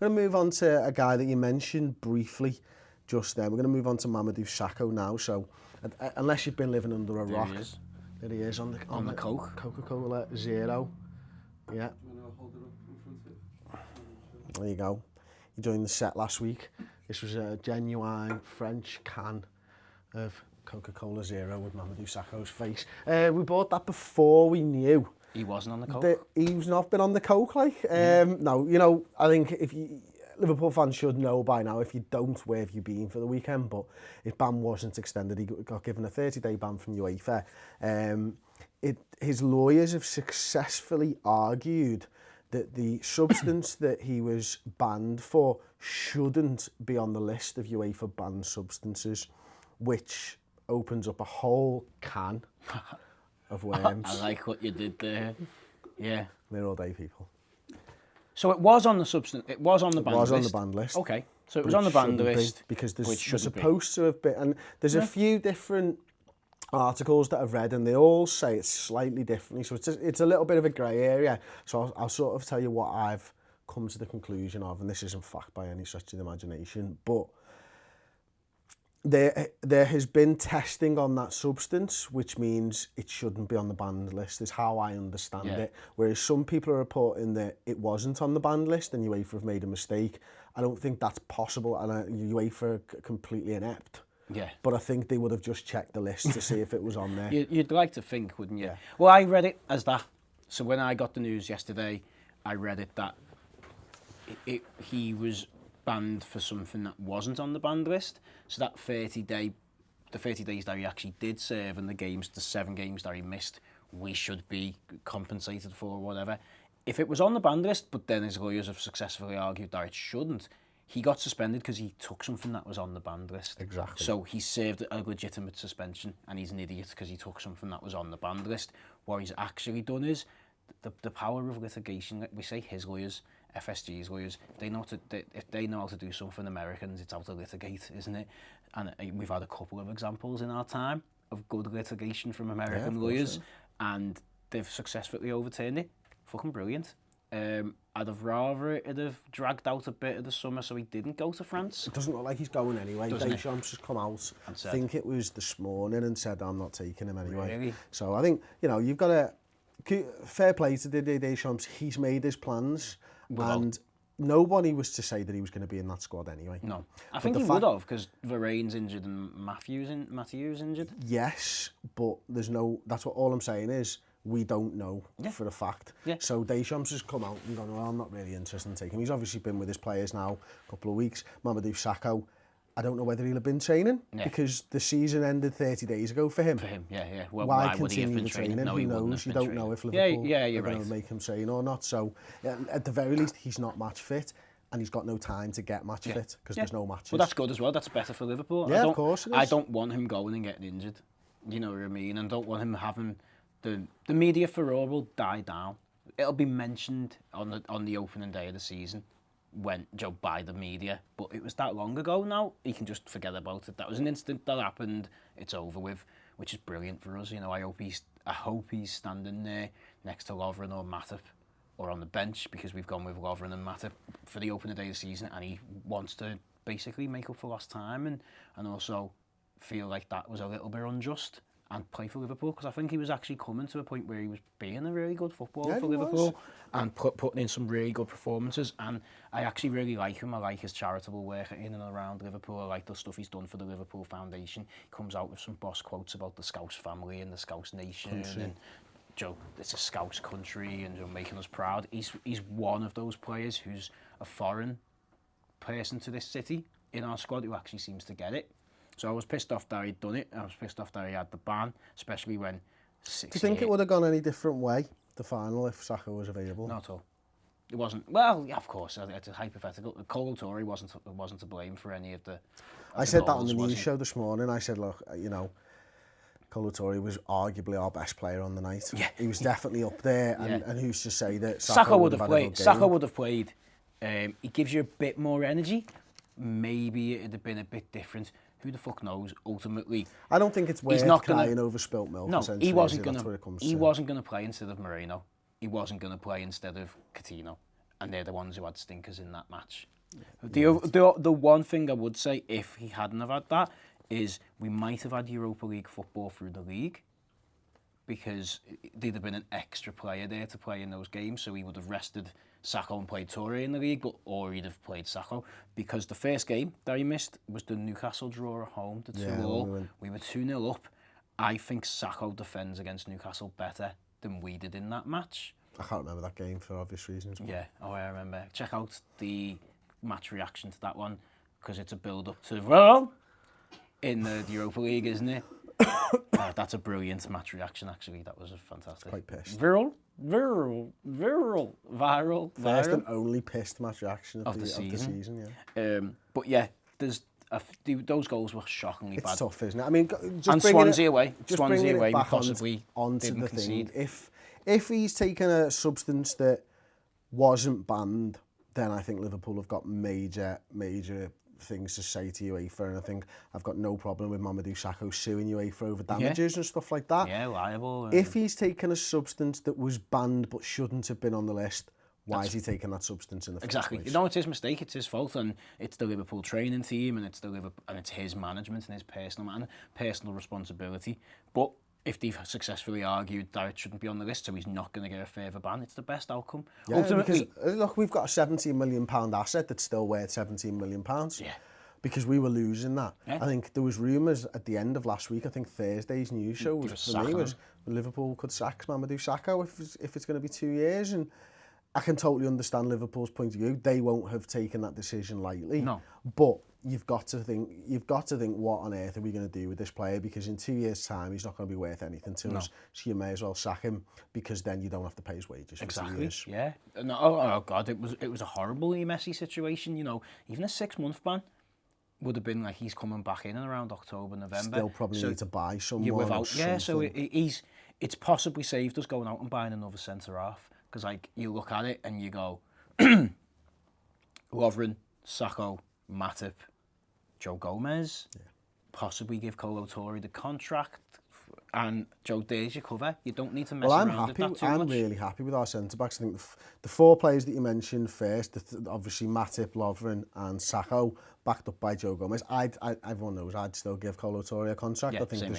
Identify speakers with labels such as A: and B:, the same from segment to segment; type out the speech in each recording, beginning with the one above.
A: going to move on to a guy that you mentioned briefly just then. We're going to move on to Mamadou Sakho now. So, unless you've been living under a rock, there he is on the Coke. Coca-Cola Zero. Yeah. There you go. He joined the set last week. This was a genuine French can of Coca-Cola Zero with Mamadou Sakho's face. We bought that before we knew.
B: He wasn't on the Coke?
A: He's not been on the Coke, like. No, you know, I think if you... Liverpool fans should know by now. If you don't, where have you been for the weekend? But his ban wasn't extended. He got given a 30-day ban from UEFA. His lawyers have successfully argued that the substance that he was banned for shouldn't be on the list of UEFA banned substances, which opens up a whole can of worms.
B: I like what you did there. Yeah.
A: They're all day people.
B: So it was on the substance. It was on the banned list.
A: It was on the banned list.
B: Okay. So it was on the banned list
A: because there's supposed to have been, and there's a few different articles that I've read, and they all say it's slightly differently. So it's a little bit of a grey area. So I'll sort of tell you what I've come to the conclusion of, and this isn't fact by any stretch of the imagination, but there has been testing on that substance, which means it shouldn't be on the banned list, is how I understand it. Whereas some people are reporting that it wasn't on the banned list and UEFA have made a mistake. I don't think that's possible, and UEFA are completely inept.
B: Yeah.
A: But I think they would have just checked the list to see if it was on there.
B: You'd like to think, wouldn't you?
A: Yeah.
B: Well, I read it as that. So when I got the news yesterday, I read it that he was banned for something that wasn't on the banned list. So that 30 days that he actually did serve and the 7 games that he missed, we should be compensated for or whatever. If it was on the banned list, but then his lawyers have successfully argued that it shouldn't, he got suspended because he took something that was on the banned list.
A: Exactly.
B: So he served a legitimate suspension, and he's an idiot because he took something that was on the banned list. What he's actually done is the power of litigation. We say his lawyers, FSG's lawyers, if they know how to do something Americans, it's how to litigate, isn't it? And we've had a couple of examples in our time of good litigation from American lawyers, and they've successfully overturned it. Fucking brilliant. I'd have rather it have dragged out a bit of the summer so he didn't go to France.
A: It doesn't look like he's going anyway. Deschamps has come out, I think it was this morning, and said, I'm not taking him anyway.
B: Really?
A: So I think, you know, you've got to... Fair play to Didier Deschamps. He's made his plans, and nobody was to say that he was going to be in that squad anyway.
B: No. I think he would have, because Varane's injured and Matthew's injured.
A: Yes, but there's no... That's what all I'm saying is, we don't know for a fact. Yeah. So Deschamps has come out and gone, well, I'm not really interested in taking him. He's obviously been with his players now a couple of weeks. Mamadou Sakho, I don't know whether he'll have been training because the season ended 30 days ago for him.
B: For him, yeah. Well,
A: why
B: would he have been
A: the training?
B: No,
A: Who knows? You don't know if Liverpool are going to make him train or not. So at the very least, he's not match fit. And he's got no time to get match fit because there's no matches.
B: Well, that's good as well. That's better for Liverpool.
A: Yeah, of course it is.
B: I don't want him going and getting injured. You know what I mean? And don't want him having... The media furore will die down. It'll be mentioned on the opening day of the season by the media, but it was that long ago now. He can just forget about it. That was an instant that happened. It's over with, which is brilliant for us. You know, I hope he's standing there next to Lovren or Matip, or on the bench, because we've gone with Lovren and Matip for the opening day of the season, and he wants to basically make up for lost time and also feel like that was a little bit unjust. And play for Liverpool, because I think he was actually coming to a point where he was being a really good footballer for Liverpool and putting in some really good performances. And I actually really like him. I like his charitable work in and around Liverpool. I like the stuff he's done for the Liverpool Foundation. He comes out with some boss quotes about the Scouse family and the Scouse nation. And Joe, it's a Scouse country and making us proud. He's one of those players who's a foreign person to this city in our squad who actually seems to get it. So I was pissed off that he'd done it. I was pissed off that he had the ban, especially when...
A: Do you think it would have gone any different way, the final, if Sakho was available?
B: Not at all. It wasn't... Well, yeah, of course, it's a hypothetical. Kolo Touré wasn't to blame for any of the...
A: I said that on the news show this morning. I said, look, you know, Kolo Touré was arguably our best player on the night. Yeah. He was definitely up there, and who's to say that Sakho would have played?
B: Sakho would have played. He gives you a bit more energy. Maybe it'd have been a bit different. Who the fuck knows? Ultimately,
A: I don't think it's worth crying over spilt milk.
B: No, he wasn't going to play instead of Moreno. He wasn't going to play instead of Coutinho, and they're the ones who had stinkers in that match. The one thing I would say, if he hadn't have had that, is we might have had Europa League football through the league, because there'd have been an extra player there to play in those games, so he would have rested Sakho and played Toure in the league, or he'd have played Sakho, because the first game that he missed was the Newcastle draw at home, the 2-2. We were 2-0 up. I think Sakho defends against Newcastle better than we did in that match.
A: I can't remember that game for obvious reasons.
B: Yeah, I remember. Check out the match reaction to that one, because it's a build-up to well in the Europa League, isn't it? That's a brilliant match reaction, actually. That was a fantastic.
A: Quite pissed.
B: Viral.
A: First and only pissed match reaction of the season, yeah.
B: But yeah, those goals were shockingly bad.
A: It's tough, isn't it? I mean,
B: and Swansea away.
A: Just
B: Swansea away,
A: back
B: possibly
A: onto
B: didn't
A: the
B: concede.
A: thing. If he's taken a substance that wasn't banned, then I think Liverpool have got major things to say to UEFA, and I think I've got no problem with Mamadou Sakho suing UEFA over damages and stuff like that.
B: Yeah, liable.
A: If he's taken a substance that was banned but shouldn't have been on the list, why is he taking that substance in the first place?
B: You know, it's his mistake, it's his fault, and it's the Liverpool training team, and it's his management and his personal responsibility. But if they've successfully argued that it shouldn't be on the list, so he's not going to get a further ban, it's the best outcome.
A: Yeah, ultimately, because look, we've got a £17 million asset that's still worth £17 million.
B: Yeah.
A: Because we were losing that.
B: Yeah.
A: I think there was rumours at the end of last week, I think Thursday's news show was Liverpool could sack Mamadou Sakho if it's going to be 2 years, and I can totally understand Liverpool's point of view. They won't have taken that decision lightly.
B: No.
A: But you've got to think what on earth are we going to do with this player, because in 2 years' time he's not going to be worth anything to us. So you may as well sack him, because then you don't have to pay his wages for 2 years.
B: Yeah. No, oh God, it was a horribly messy situation. You know, even a 6-month ban would have been like he's coming back in around October, November.
A: Still probably need to buy someone.
B: So it's possibly saved us going out and buying another centre half, because like you look at it and you go, Lovren, Sakho, Matip, Joe Gomez, possibly give Kolo Toure the contract, and Joe, there's your cover. You don't need to mess around with that too much.
A: I'm really happy with our centre-backs. I think the 4 players that you mentioned first, obviously Matip, Lovren and Sakho, backed up by Joe Gomez. Everyone knows I'd still give Kolo Toure a contract.
B: Yeah,
A: I think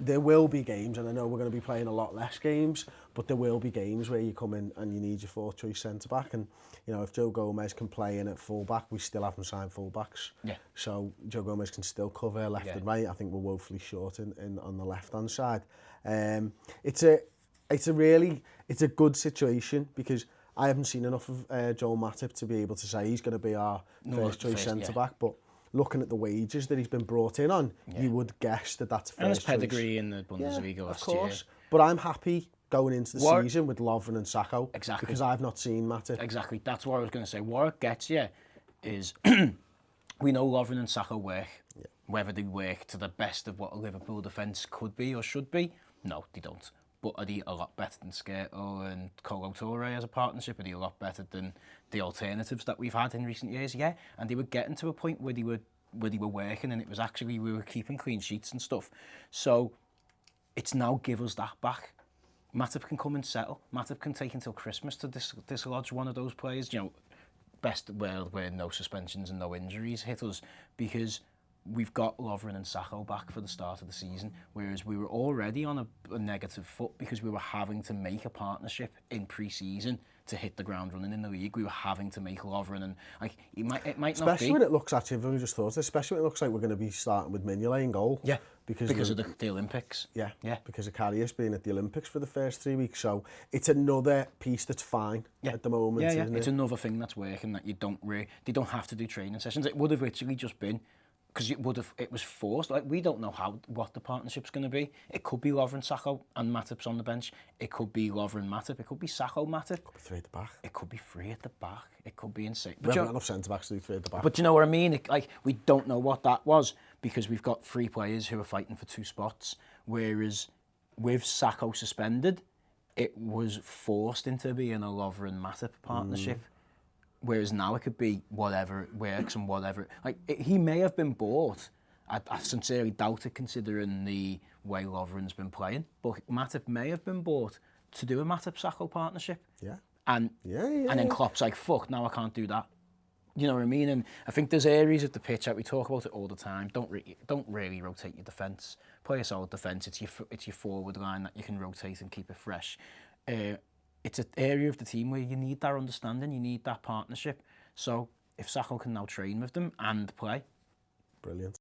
A: there will be games, and I know we're going to be playing a lot less games, but there will be games where you come in and you need your 4th choice centre-back, and you know, if Joe Gomez can play in at full-back, we still haven't signed full-backs. Yeah. So Joe Gomez can still cover left and right. I think we're woefully short on the left-hand side. It's a good situation, because I haven't seen enough of Joel Matip to be able to say he's going to be our first choice centre-back, but looking at the wages that he's been brought in on, you would guess that that's first choice.
B: And his pedigree in the Bundesliga last year.
A: But I'm happy going into the season with Lovren and Sakho.
B: Exactly.
A: Because I've not seen Matip.
B: Exactly. That's what I was going to say. What it gets you is we know Lovren and Sakho work. Yeah. Whether they work to the best of what a Liverpool defence could be or should be, no, they don't. But are they a lot better than Sakho and Kolo Toure as a partnership? Are they a lot better than the alternatives that we've had in recent years? Yeah. And they were getting to a point where they were working, and it was actually, we were keeping clean sheets and stuff. So it's now give us that back. Matip can come and settle. Matip can take until Christmas to dislodge one of those players. You know, best where no suspensions and no injuries hit us, because we've got Lovren and Sakho back for the start of the season, whereas we were already on a negative foot because we were having to make a partnership in pre-season to hit the ground running in the league. We were having to make Lovren, and like it might not be.
A: Especially when it looks, actually, we just thought, especially when it looks like we're going to be starting with Mignolet in goal.
B: Yeah, because of the Olympics.
A: Yeah, because of Karius being at the Olympics for the first 3 weeks. So it's another piece that's fine at the moment.
B: Yeah,
A: isn't it?
B: It's another thing that's working, that they don't have to do training sessions. It would have literally just been, because it was forced. Like, we don't know what the partnership's going to be. It could be Lovren, Sakho, and Matip's on the bench. It could be Lovren, Matip. It could be Sakho, Matip. It
A: could be 3 at the back.
B: It could be 3 at the back. It could be insane.
A: We haven't got enough centre-backs to do 3 at the back.
B: But you know what I mean? We don't know what that was, because we've got 3 players who are fighting for 2 spots, whereas with Sakho suspended, it was forced into being a Lovren, Matip partnership. Whereas now it could be whatever it works and whatever. He may have been bought. I sincerely doubt it, considering the way Lovren's been playing. But Matip may have been bought to do a Matip-Sakho partnership.
A: Yeah.
B: And then Klopp's like, fuck, now I can't do that. You know what I mean? And I think there's areas of the pitch that we talk about it all the time. Don't really rotate your defence. Play a solid defence. It's your forward line that you can rotate and keep it fresh. It's an area of the team where you need that understanding. You need that partnership. So if Sakho can now train with them and play,
A: brilliant.